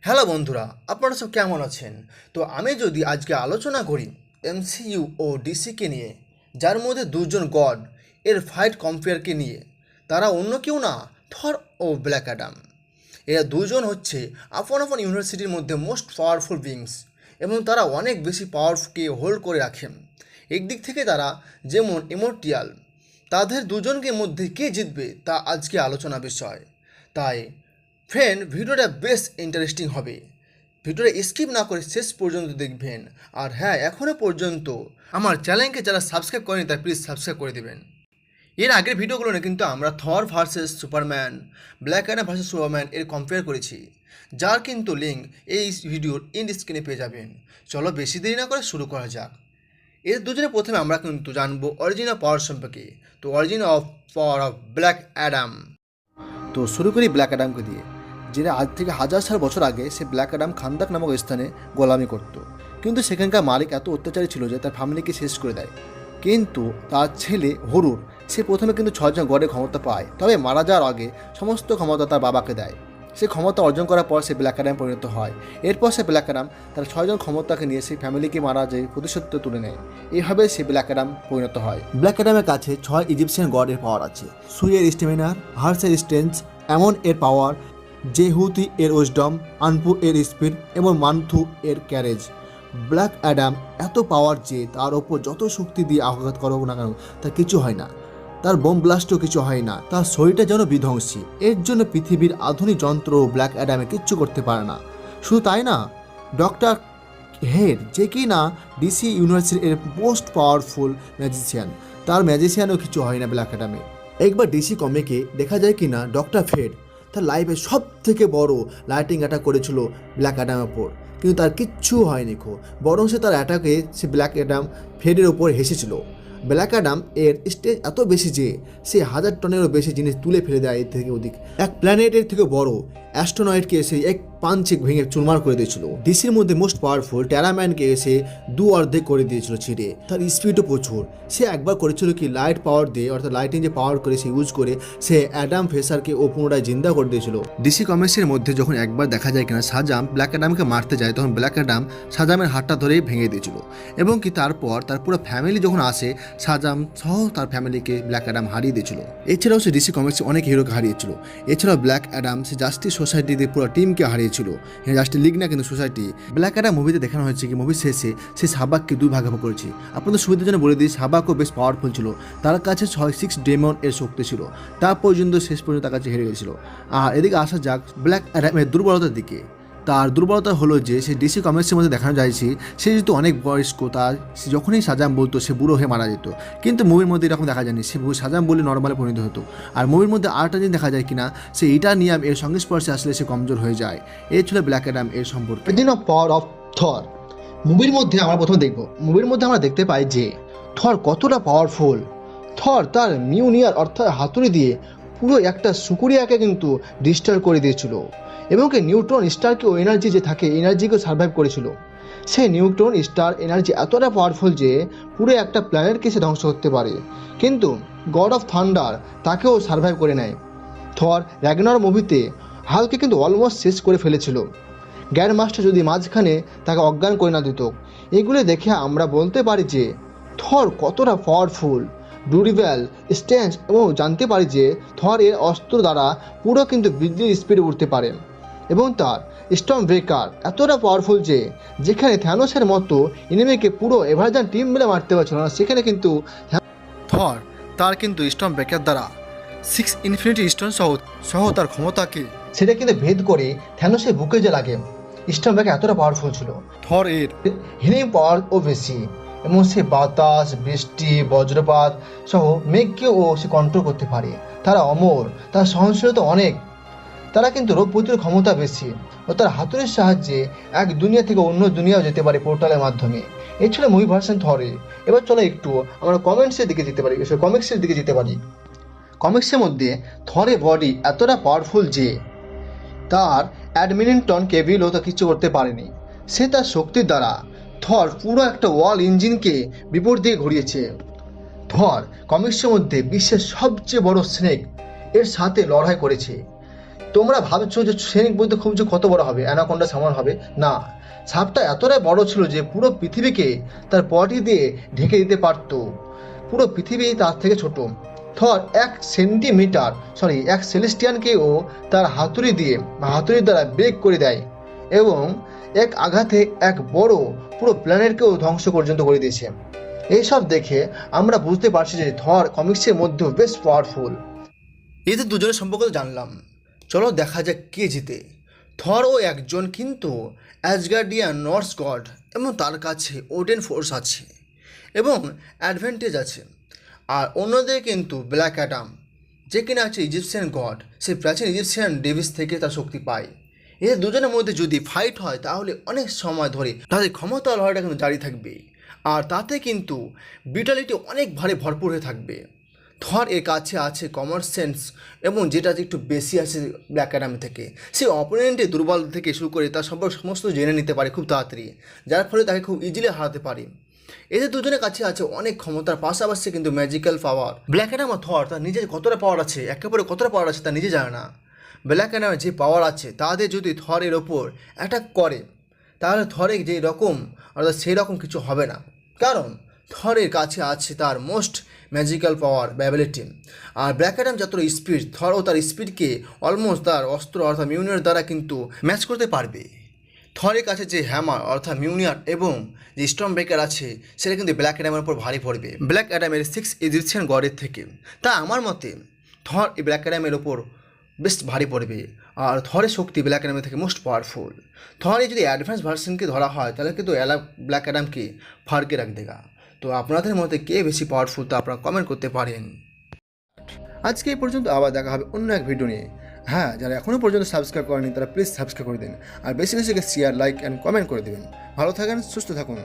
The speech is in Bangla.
হ্যালো বন্ধুরা, আপনারা সব কেমন আছেন? তো আমি যদি আজকে আলোচনা করি এমসিইউ ও ডিসিকে নিয়ে, যার মধ্যে দুজন গড এর ফাইট কম্পেয়ারকে নিয়ে। তারা অন্য কেউ না, থর ও ব্ল্যাক অ্যাডাম। এরা দুজন হচ্ছে আপন আপন ইউনিভার্সিটির মধ্যে মোস্ট পাওয়ারফুল বিংস, এবং তারা অনেক বেশি পাওয়ারকে হোল্ড করে রাখেন। একদিক থেকে তারা যেমন ইমর্টিয়াল, তাদের দুজনকে মধ্যে কে জিতবে তা আজকে আলোচনা বিষয়। তাই ফ্রেন্ড, ভিডিওটা বেশ ইন্টারেস্টিং হবে। ভিডিওটা স্কিপ না করে শেষ পর্যন্ত দেখবেন। আর হ্যাঁ, এখনও পর্যন্ত আমার চ্যানেলকে যারা সাবস্ক্রাইব করেনি তারা প্লিজ সাবস্ক্রাইব করে দেবেন। এর আগের ভিডিওগুলো কিন্তু আমরা Thor versus Superman, Black Adam versus Superman এর কম্পেয়ার করেছি, যার কিন্তু লিঙ্ক এই ভিডিওর এন্ড স্ক্রিনে পেয়ে যাবেন। চলো বেশি দেরি না করে শুরু করা যাক। এর দুজনে প্রথমে আমরা কিন্তু জানবো অরিজিন অফ পাওয়ার সম্পর্কে। তো origin of power of black Adam. তো শুরু করি ব্ল্যাক অ্যাডামকে দিয়ে, যিনি আজ থেকে হাজার বছর আগে সে ব্ল্যাক অ্যাডাম খান্দাক নামক স্থানে গোলামি করত। কিন্তু সেখানকার মালিক এত অত্যাচারী ছিল যে তার ফ্যামিলিকে শেষ করে দেয়। কিন্তু তার ছেলে হরুর, সে প্রথমে কিন্তু 6জন গডের ক্ষমতা পায়, তবে মারা যাওয়ার আগে সমস্ত ক্ষমতা তার বাবাকে দেয়। সে ক্ষমতা অর্জন করার পর সে ব্ল্যাক অ্যাডাম পরিণত হয়। এরপর সে ব্ল্যাক অ্যাডাম তার 6জন ক্ষমতাকে নিয়ে সেই ফ্যামিলিকে মারা যায় প্রতিশোধ তুলে নেয়। এইভাবে সে ব্ল্যাক অ্যাডাম পরিণত হয়। ব্ল্যাক অ্যাডামের কাছে 6 ইজিপশিয়ান গডের পাওয়ার আছে। সুইয়ের স্টেমিনার, হার্সের স্ট্রেংথ, এমন এর পাওয়ার, জেহুতি এর উইজডম, আনপু এর স্পিড এবং মানথু এর ক্যারেজ। ব্ল্যাক অ্যাডাম এত পাওয়ার যে তার ওপর যত শক্তি দিয়ে আঘাত করো না কেন তার কিছু হয় না, তার বোম ব্লাস্টও কিছু হয় না, তার শরীরটা যেন বিধ্বংসী। এর জন্য পৃথিবীর আধুনিক যন্ত্র ব্ল্যাক অ্যাডামে কিচ্ছু করতে পারে না। শুধু তাই না, ডক্টর হেড, যে কি না ডিসি ইউনিভার্সিটির এর মোস্ট পাওয়ারফুল ম্যাজিশিয়ান, তার ম্যাজিশিয়ানও কিছু হয় না ব্ল্যাক অ্যাডামে। একবার ডিসি কমিকে দেখা যায় কি না ডক্টর ফেড তার লাইফে সব থেকে বড় লাইটিং অ্যাটাক করেছিল ব্ল্যাক অ্যাডামের ওপর, কিন্তু তার কিচ্ছু হয়নি বরং সে তার অ্যাটাকে সে ব্ল্যাক অ্যাডাম ফেডের ওপর হেসেছিল। ব্ল্যাক অ্যাডাম এর স্টেজ এত বেশি যে সে 1000 টনেরও বেশি জিনিস তুলে ফেলে দেয় এর থেকে ওদিক। এক প্ল্যানেটের থেকে বড় অ্যাস্ট্রোনয়েডকে এসে এক পাঞ্চে ভেঙে চুরমার করে দিয়েছিল। ডিসির মধ্যে মোস্ট পাওয়ারফুল টেরাম্যানকে এসে অর্ধেক করে দিয়েছিল ছিঁড়ে। তার স্পিডও প্রচুর। সে একবার করেছিল কি লাইট পাওয়ার দিয়ে, অর্থাৎ লাইটিং যে পাওয়ার করে সে ইউজ করে সে অ্যাডাম ফেসারকে ও পুনরায় জিন্দা করে দিয়েছিল। ডিসি কমিক্সের মধ্যে যখন একবার দেখা যায় কিনা সাজাম ব্ল্যাক অ্যাডামকে মারতে যায়, তখন ব্ল্যাক অ্যাডাম সাজামের হাতটা ধরেই ভেঙে দিয়েছিল। এবং কি তারপর তার পুরো ফ্যামিলি যখন আসে, সাজাম সহ তার ফ্যামিলিকে ব্ল্যাক অ্যাডাম হারিয়ে দিয়েছিল। এছাড়াও সে ডিসি কমিক্সে অনেক হিরোকে হারিয়েছিল। এছাড়াও ব্ল্যাক অ্যাডাম সে জাস্টিস সোসাইটিতে পুরো টিমকে হারিয়েছিল। জাস্টিস লিগ না, কিন্তু সোসাইটি। ব্ল্যাক অ্যাডাম মুভিতে দেখানো হয়েছে কি মুভির শেষে সে সাবাককে 2 ভাগে ভাগ করেছে। আপনাদের সুবিধার জন্য বলে দিই, সাবাকও বেশ পাওয়ারফুল ছিল। তার কাছে 6 ডেমন এর শক্তি ছিল। তার পর্যন্ত শেষ পর্যন্ত তার কাছে হেরে গেছিল। আর এদিকে আসা যাক ব্ল্যাক অ্যাডামের দুর্বলতার দিকে। তার দুর্বলতা হলো যে সে ডিসি কমিক্সের মধ্যে দেখানো যাচ্ছে সে যেহেতু অনেক বয়স্ক, তার যখনই সাজাম বলতো সে বুড়ো হয়ে মারা যেত। কিন্তু মুভির মধ্যে এরকম দেখা যায়নি, সে সাজাম বলে নর্মালে পরিণত হতো। আর মুভির মধ্যে আরেকটা জিনিস দেখা যায় কিনা, সে ইটারনিয়াম এর সংস্পর্শে আসলে সে কমজোর হয়ে যায়। এই ছিল ব্ল্যাক অ্যাডাম এর সম্পর্কে। অরিজিন অফ পাওয়ার অফ থর মুভির মধ্যে আমরা প্রথমে দেখব, মুভির মধ্যে আমরা দেখতে পাই যে থর কতটা পাওয়ারফুল। থর তার মিউনিয়ার অর্থাৎ হাতুড়ি দিয়ে পুরো একটা সুকুরিয়াকে কিন্তু ডিস্টার্ব করে দিয়েছিল, এবং কি নিউট্রন স্টারকে ও এনার্জি যে থাকে এনার্জিকে সার্ভাইভ করেছিল। সে নিউট্রন স্টার এনার্জি এতটা পাওয়ারফুল যে পুরো একটা প্ল্যানেটকে সে ধ্বংস করতে পারে, কিন্তু গড অফ থান্ডার তাকেও সার্ভাইভ করে নেয়। থর র্যাগনার মুভিতে হালকে কিন্তু অলমোস্ট শেষ করে ফেলেছিল, গ্যার মাস্টার যদি মাঝখানে তাকে অজ্ঞান করে না দিত। এগুলো দেখে আমরা বলতে পারি যে থর কতটা পাওয়ারফুল। ব্লুরিভ্যাল স্ট্যান্স এবং জানতে পারি যে থর এর অস্ত্র দ্বারা পুরো কিন্তু বিদ্যুৎ স্পিডে উঠতে পারে, এবং তার স্টর্ম ব্রেকার এতটা পাওয়ারফুল যে যেখানে থ্যানোসের মতো এনিমিকে পুরো এভারজান টিম মিলে মারতে পারছিল না, সেখানে কিন্তু থর তার কিন্তু স্টর্ম ব্রেকার দ্বারা 6 ইনফিনিটি স্টোন সহ তার ক্ষমতাকে সেটা কিন্তু ভেদ করে থ্যানোসের বুকে যে লাগে। স্টর্ম ব্রেকার এতটা পাওয়ারফুল ছিল। থর এর হিলিং পাওয়ারও বেশি, এবং সে বাতাস, বৃষ্টি, বজ্রপাত সহ মেঘকেও সে কন্ট্রোল করতে পারে। তারা অমর, তার সহনশীলতা অনেক। তারা কিন্তু রোগ প্রতিরোধ ক্ষমতা বেশি, ও তার হাতুড়ির সাহায্যে এক দুনিয়া থেকে অন্য দুনিয়াও যেতে পারে পোর্টালের মাধ্যমে। এই ছিল মুভি ভার্সন থরে। এবার চলো একটু আমরা কমিক্সের দিকে যেতে পারি। কমিক্সের মধ্যে থরের বডি এতটা পাওয়ারফুল যে তার অ্যাডমিনিটন কেভিলও তা কিছু করতে পারেনি। সে তার শক্তির দ্বারা থর পুরো একটা ওয়াল ইঞ্জিনকে বিপরীত দিকে ঘুরিয়েছে। থর কমিক্সের মধ্যে বিশ্বের সবচেয়ে বড় স্নেক এর সাথে লড়াই করেছে। তোমরা ভাবছো যে সৈনিক বলতে খুব যে কত বড় হবে, অ্যানাকোন্ডা সমান হবে, না, সাপটা এতটাই বড় ছিল যে পুরো পৃথিবীকে তার বডি দিয়ে ঢেকে দিতে পারত। পুরো পৃথিবী তার থেকে ছোট। থর 1 সেলেস্টিয়ানকেও তার হাতুড়ির দ্বারা ব্রেক করে দেয় এবং এক আঘাতে এক বড় পুরো প্ল্যানেটকেও ধ্বংস পর্যন্ত করে দিয়েছে। এইসব দেখে আমরা বুঝতে পারছি যে থর কমিক্সের মধ্যেও বেশ পাওয়ারফুল। এদের দুজনের সম্পর্কে তো জানলাম, চলো দেখা যাক কে জিতে। থরও একজন কিন্তু অ্যাসগার্ডিয়ান নর্স গড এবং তার কাছে ওডেন ফোর্স আছে এবং অ্যাডভান্টেজ আছে। আর অন্যদের কিন্তু ব্ল্যাক অ্যাডাম, যে কিনা আছে ইজিপশিয়ান গড, সেই প্রাচীন ইজিপশিয়ান ডেভিস থেকে তার শক্তি পায়। এদের দুজনের মধ্যে যদি ফাইট হয় তাহলে অনেক সময় ধরে তাদের ক্ষমতা লড়াইটা কিন্তু জারি থাকবে, আর তাতে কিন্তু ব্রিটালিটি অনেক ভারে ভরপুর হয়ে থাকবে। থর এর কাছে আছে কমন সেন্স এবং যেটা একটু বেশি আছে ব্ল্যাক অ্যাডাম থেকে। সে অপোনেন্টের দুর্বল থেকে শুরু করে তার সম্পর্কে সমস্ত জেনে নিতে পারে খুব তাড়াতাড়ি, যার ফলে তাকে খুব ইজিলি হারাতে পারে। এদের দুজনের কাছে আছে অনেক ক্ষমতার পাশাপাশি কিন্তু ম্যাজিক্যাল পাওয়ার। ব্ল্যাক অ্যাডাম আর থর তার নিজের কতটা পাওয়ার আছে, একেবারে কতটা পাওয়ার আছে তা নিজে জানে না। ব্ল্যাক অ্যাডামের যে পাওয়ার আছে তাদের যদি থরের ওপর অ্যাটাক করে তাহলে থরের যে রকম অর্থাৎ সেই রকম কিছু হবে না, কারণ থরের কাছে আছে তার মোস্ট ম্যাজিক্যাল পাওয়ার অ্যাবিলিটি। আর ব্ল্যাক অ্যাডাম যতটা স্পিড, থরও তার স্পিডকে অলমোস্ট তার অস্ত্র অর্থাৎ মিউনিয়ার দ্বারা কিন্তু ম্যাচ করতে পারবে। থরের কাছে যে হ্যামার অর্থাৎ মিউনিয়ার এবং যে স্টর্ম ব্রেকার আছে সেটা কিন্তু ব্ল্যাক অ্যাডামের উপর ভারী পড়বে ব্ল্যাক অ্যাডামের 6 ইজিপশিয়ান গডের থেকে। তা আমার মতে থর এই ব্ল্যাক অ্যাডামের ওপর বেশ ভারী পড়বে, আর থরের শক্তি ব্ল্যাক অ্যাডামের থেকে মোস্ট পাওয়ারফুল। থরের যদি অ্যাডভান্স ভার্সনকে ধরা হয় তাহলে কিন্তু ব্ল্যাক অ্যাডামকে ফারকে রাখ দেগা। তো আপনাদের মতে কে বেশি পাওয়ারফুল তা আপনারা কমেন্ট করতে পারেন। আজকে এই পর্যন্ত, আবার দেখা হবে অন্য এক ভিডিও নিয়ে। হ্যাঁ, যারা এখনও পর্যন্ত সাবস্ক্রাইব করেনি তারা প্লিজ সাবস্ক্রাইব করে দিন, আর বেশি বেশি শেয়ার, লাইক অ্যান্ড কমেন্ট করে দেবেন। ভালো থাকেন, সুস্থ থাকুন।